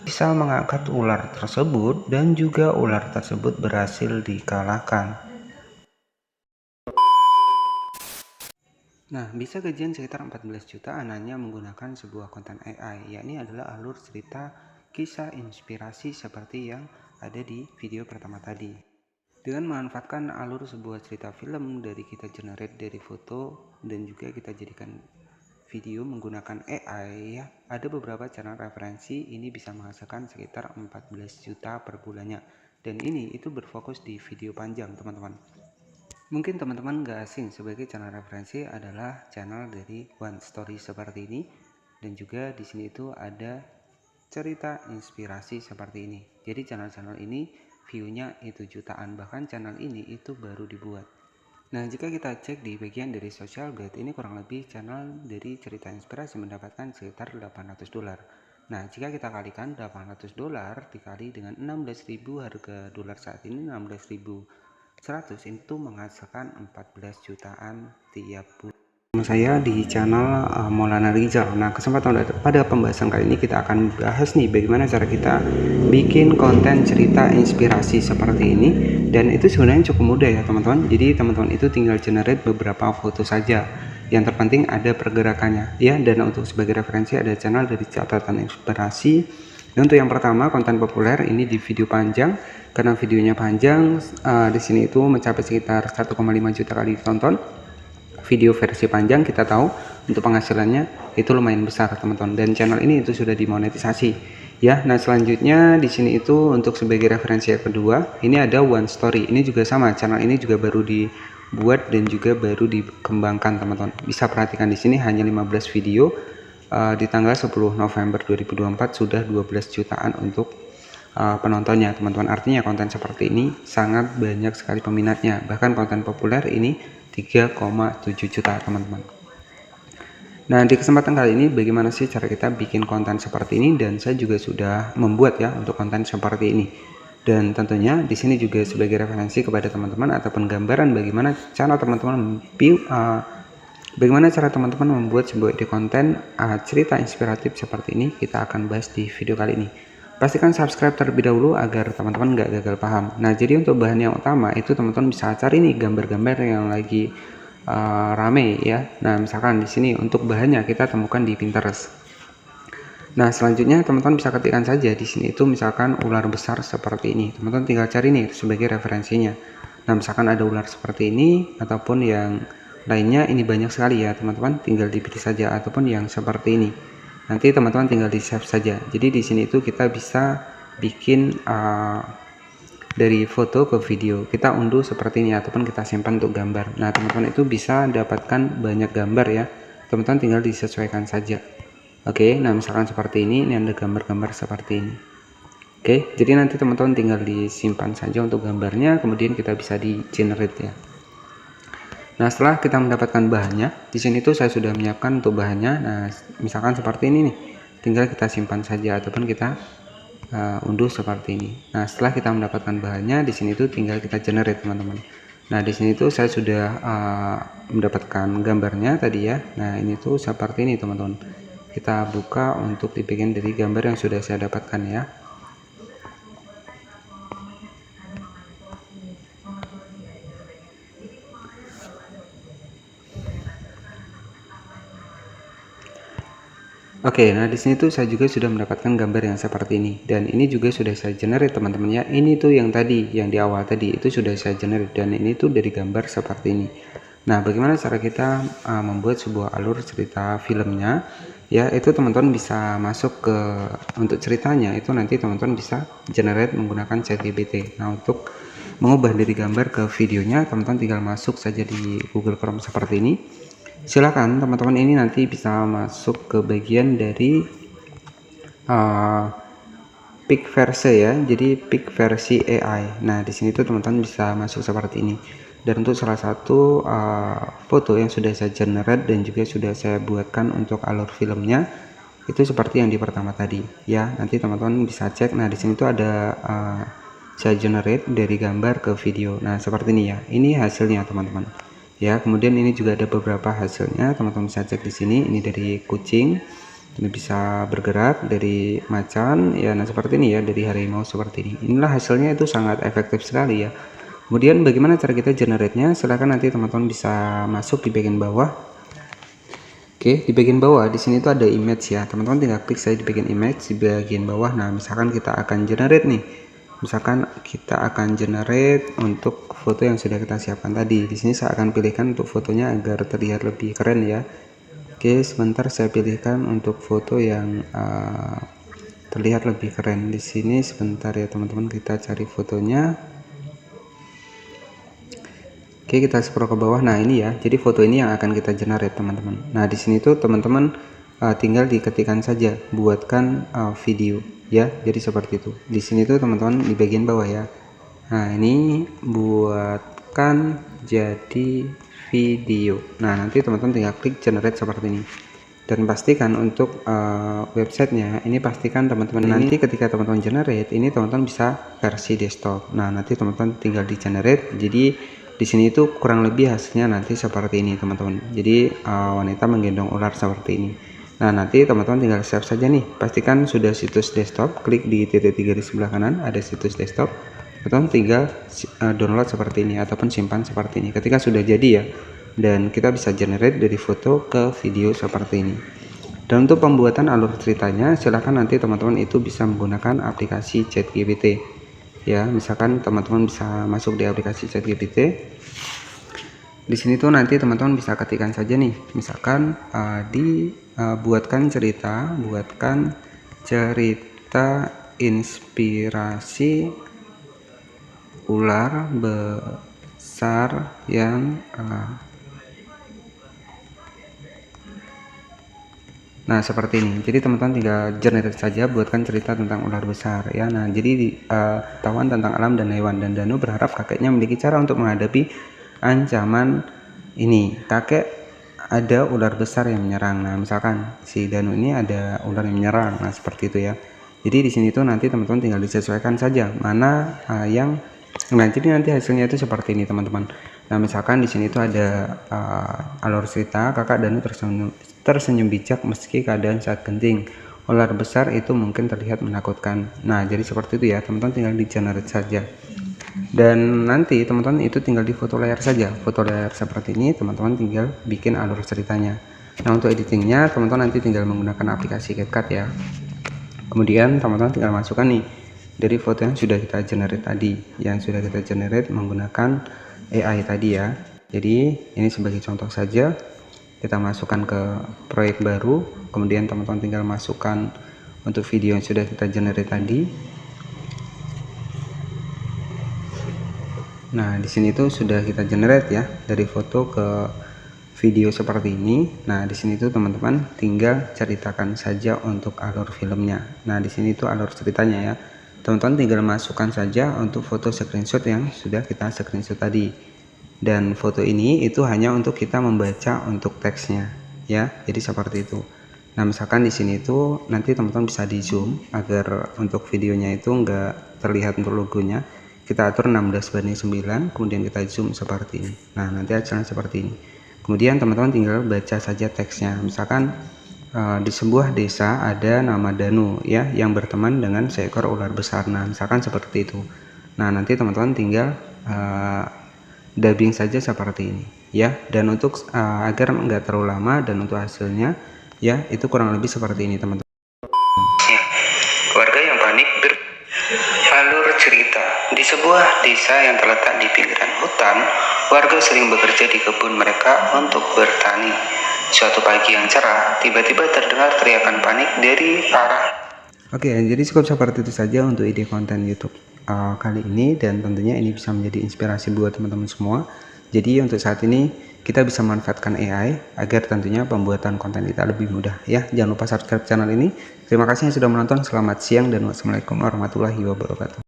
bisa mengangkat ular tersebut dan juga ular tersebut berhasil dikalahkan. Nah, bisa gajian sekitar 14 juta hanya menggunakan sebuah konten AI, yakni adalah alur cerita kisah inspirasi seperti yang ada di video pertama tadi. Dengan memanfaatkan alur sebuah cerita film dari kita generate dari foto dan juga kita jadikan video menggunakan AI ya, ada beberapa channel referensi ini bisa menghasilkan sekitar 14 juta per bulannya, dan ini itu berfokus di video panjang teman-teman. Mungkin teman-teman gak asing sebagai channel referensi adalah channel dari One Story seperti ini, dan juga di sini itu ada cerita inspirasi seperti ini. Jadi channel-channel ini view-nya itu jutaan, bahkan channel ini itu baru dibuat. Nah, jika kita cek di bagian dari social guide, ini kurang lebih channel dari cerita inspirasi mendapatkan sekitar $800. Nah, jika kita kalikan $800 dikali dengan 16.000 harga dolar saat ini 16.100, itu menghasilkan 14 jutaan tiap bulan. Saya di channel Maulana Rizal. Nah, pada pembahasan kali ini kita akan bahas nih bagaimana cara kita bikin konten cerita inspirasi seperti ini, dan itu sebenarnya cukup mudah ya teman-teman. Jadi teman-teman itu tinggal generate beberapa foto saja. Yang terpenting ada pergerakannya ya, dan untuk sebagai referensi ada channel dari catatan inspirasi. Dan untuk yang pertama, konten populer ini di video panjang, karena videonya panjang di sini itu mencapai sekitar 1,5 juta kali ditonton. Video versi panjang kita tahu untuk penghasilannya itu lumayan besar teman-teman, dan channel ini itu sudah dimonetisasi ya. Nah, selanjutnya di sini itu untuk sebagai referensi yang kedua, ini ada One Story. Ini juga sama, channel ini juga baru dibuat dan juga baru dikembangkan teman-teman. Bisa perhatikan di sini hanya 15 video di tanggal 10 November 2024 sudah 12 jutaan untuk penontonnya teman-teman. Artinya konten seperti ini sangat banyak sekali peminatnya, bahkan konten populer ini 3,7 juta teman-teman. Nah, di kesempatan kali ini bagaimana sih cara kita bikin konten seperti ini, dan saya juga sudah membuat ya untuk konten seperti ini. Dan tentunya di sini juga sebagai referensi kepada teman-teman ataupun gambaran bagaimana cara teman-teman membuat sebuah ide konten cerita inspiratif seperti ini, kita akan bahas di video kali ini. Pastikan subscribe terlebih dahulu agar teman-teman gak gagal paham. Nah, jadi untuk bahan yang utama itu teman-teman bisa cari nih gambar-gambar yang lagi rame ya. Nah, misalkan di sini untuk bahannya kita temukan di Pinterest. Nah, selanjutnya teman-teman bisa ketikkan saja di sini itu misalkan ular besar seperti ini. Teman-teman tinggal cari nih sebagai referensinya. Nah, misalkan ada ular seperti ini ataupun yang lainnya, ini banyak sekali ya teman-teman. Tinggal dipilih saja, ataupun yang seperti ini. Nanti teman-teman tinggal di save saja. Jadi di sini itu kita bisa bikin dari foto ke video, kita unduh seperti ini ataupun kita simpan untuk gambar. Nah, teman-teman itu bisa dapatkan banyak gambar ya. Teman-teman tinggal disesuaikan saja. Oke, nah misalkan seperti ini ada gambar-gambar seperti ini. Oke, jadi nanti teman-teman tinggal disimpan saja untuk gambarnya, kemudian kita bisa di generate ya. Nah, setelah kita mendapatkan bahannya, di sini tuh saya sudah menyiapkan untuk bahannya. Nah, misalkan seperti ini nih, tinggal kita simpan saja ataupun kita unduh seperti ini. Nah, setelah kita mendapatkan bahannya, di sini tuh tinggal kita generate teman-teman. Nah, di sini tuh saya sudah mendapatkan gambarnya tadi ya. Nah, ini tuh seperti ini teman-teman. Kita buka untuk di bagian dari gambar yang sudah saya dapatkan ya. Oke, nah di sini tuh saya juga sudah mendapatkan gambar yang seperti ini, dan ini juga sudah saya generate teman-teman ya. Ini tuh yang tadi, yang di awal tadi itu sudah saya generate, dan ini tuh dari gambar seperti ini. Nah, bagaimana cara kita membuat sebuah alur cerita filmnya? Ya, itu teman-teman bisa masuk ke untuk ceritanya itu nanti teman-teman bisa generate menggunakan ChatGPT. Nah, untuk mengubah dari gambar ke videonya, teman-teman tinggal masuk saja di Google Chrome seperti ini. Silakan teman-teman ini nanti bisa masuk ke bagian dari pick versi ya, jadi pick versi AI. Nah, di sini tuh teman-teman bisa masuk seperti ini. Dan untuk salah satu foto yang sudah saya generate dan juga sudah saya buatkan untuk alur filmnya itu seperti yang di pertama tadi ya. Nanti teman-teman bisa cek. Nah, di sini tuh ada saya generate dari gambar ke video. Nah, seperti ini ya. Ini hasilnya teman-teman. Ya, kemudian ini juga ada beberapa hasilnya, teman-teman bisa cek di sini. Ini dari kucing, Ini bisa bergerak dari macan ya, nah seperti ini ya, dari harimau seperti ini. Inilah hasilnya, itu sangat efektif sekali ya. Kemudian bagaimana cara kita generate-nya? Silahkan nanti teman-teman bisa masuk di bagian bawah. Oke, di bagian bawah di sini tuh ada image ya. Teman-teman tinggal klik saja di bagian image di bagian bawah. Nah, misalkan kita akan generate nih. Misalkan kita akan generate untuk foto yang sudah kita siapkan tadi. Di sini saya akan pilihkan untuk fotonya agar terlihat lebih keren ya. Oke, sebentar saya pilihkan untuk foto yang terlihat lebih keren. Di sini sebentar ya teman-teman, kita cari fotonya. Oke, kita scroll ke bawah. Nah, ini ya. Jadi foto ini yang akan kita generate, teman-teman. Nah, di sini tuh teman-teman tinggal diketikkan saja buatkan video ya. Jadi seperti itu. Di sini tuh teman-teman di bagian bawah ya. Nah, ini buatkan jadi video. Nah, nanti teman-teman tinggal klik generate seperti ini. Dan pastikan untuk websitenya ini, pastikan teman-teman nanti ketika teman-teman generate ini, teman-teman bisa versi desktop. Nah, nanti teman-teman tinggal di generate. Jadi di sini itu kurang lebih hasilnya nanti seperti ini, teman-teman. Jadi wanita menggendong ular seperti ini. Nah, nanti teman-teman tinggal save saja nih. Pastikan sudah situs desktop, klik di titik 3 di sebelah kanan ada situs desktop. Teman-teman tinggal download seperti ini ataupun simpan seperti ini. Ketika sudah jadi ya, dan kita bisa generate dari foto ke video seperti ini. Dan untuk pembuatan alur ceritanya, silahkan nanti teman-teman itu bisa menggunakan aplikasi ChatGPT ya. Misalkan teman-teman bisa masuk di aplikasi ChatGPT. Di sini tuh nanti teman-teman bisa ketikkan saja nih, misalkan buatkan cerita inspirasi ular besar yang nah seperti ini. Jadi teman-teman tinggal generate saja, buatkan cerita tentang ular besar ya. Nah, jadi pengetahuan tentang alam dan hewan, dan Danu berharap kakeknya memiliki cara untuk menghadapi ancaman ini. Kakek ada ular besar yang menyerang. Nah, misalkan si Danu ini ada ular yang menyerang. Nah, seperti itu ya. Jadi di sini tuh nanti teman-teman tinggal disesuaikan saja mana yang jadi nanti hasilnya itu seperti ini, teman-teman. Nah, misalkan di sini tuh ada alur cerita, kakak Danu tersenyum bijak meski keadaan saat genting. Ular besar itu mungkin terlihat menakutkan. Nah, jadi seperti itu ya, teman-teman tinggal di generate saja. Dan nanti teman-teman itu tinggal di foto layar saja. Foto layar seperti ini, teman-teman tinggal bikin alur ceritanya. Nah, untuk editingnya teman-teman nanti tinggal menggunakan aplikasi CapCut ya. Kemudian teman-teman tinggal masukkan nih dari foto yang sudah kita generate tadi, yang sudah kita generate menggunakan AI tadi ya. Jadi ini sebagai contoh saja, kita masukkan ke proyek baru. Kemudian teman-teman tinggal masukkan untuk video yang sudah kita generate tadi. Nah, di sini tuh sudah kita generate ya, dari foto ke video seperti ini. Nah, di sini tuh teman-teman tinggal ceritakan saja untuk alur filmnya. Nah, di sini tuh alur ceritanya ya. Teman-teman tinggal masukkan saja untuk foto screenshot yang sudah kita screenshot tadi. Dan foto ini itu hanya untuk kita membaca untuk teksnya ya. Jadi seperti itu. Nah, misalkan di sini tuh nanti teman-teman bisa di zoom agar untuk videonya itu enggak terlihat untuk logonya. Kita atur 16:9, kemudian kita zoom seperti ini. Nah, nanti hasilnya seperti ini. Kemudian teman-teman tinggal baca saja teksnya. Misalkan di sebuah desa ada nama Danu ya, yang berteman dengan seekor ular besar. Nah, misalkan seperti itu. Nah, nanti teman-teman tinggal dubbing saja seperti ini ya. Dan untuk agar enggak terlalu lama dan untuk hasilnya ya itu kurang lebih seperti ini, teman-teman. Warga yang panik alur cerita. Di sebuah desa yang terletak di pinggiran hutan, warga sering bekerja di kebun mereka untuk bertani. Suatu pagi yang cerah, tiba-tiba terdengar teriakan panik dari arah. Oke, jadi cukup seperti itu saja untuk ide konten YouTube kali ini, dan tentunya ini bisa menjadi inspirasi buat teman-teman semua. Jadi untuk saat ini kita bisa manfaatkan AI agar tentunya pembuatan konten kita lebih mudah ya. Jangan lupa subscribe channel ini. Terima kasih yang sudah menonton. Selamat siang dan wassalamualaikum warahmatullahi wabarakatuh.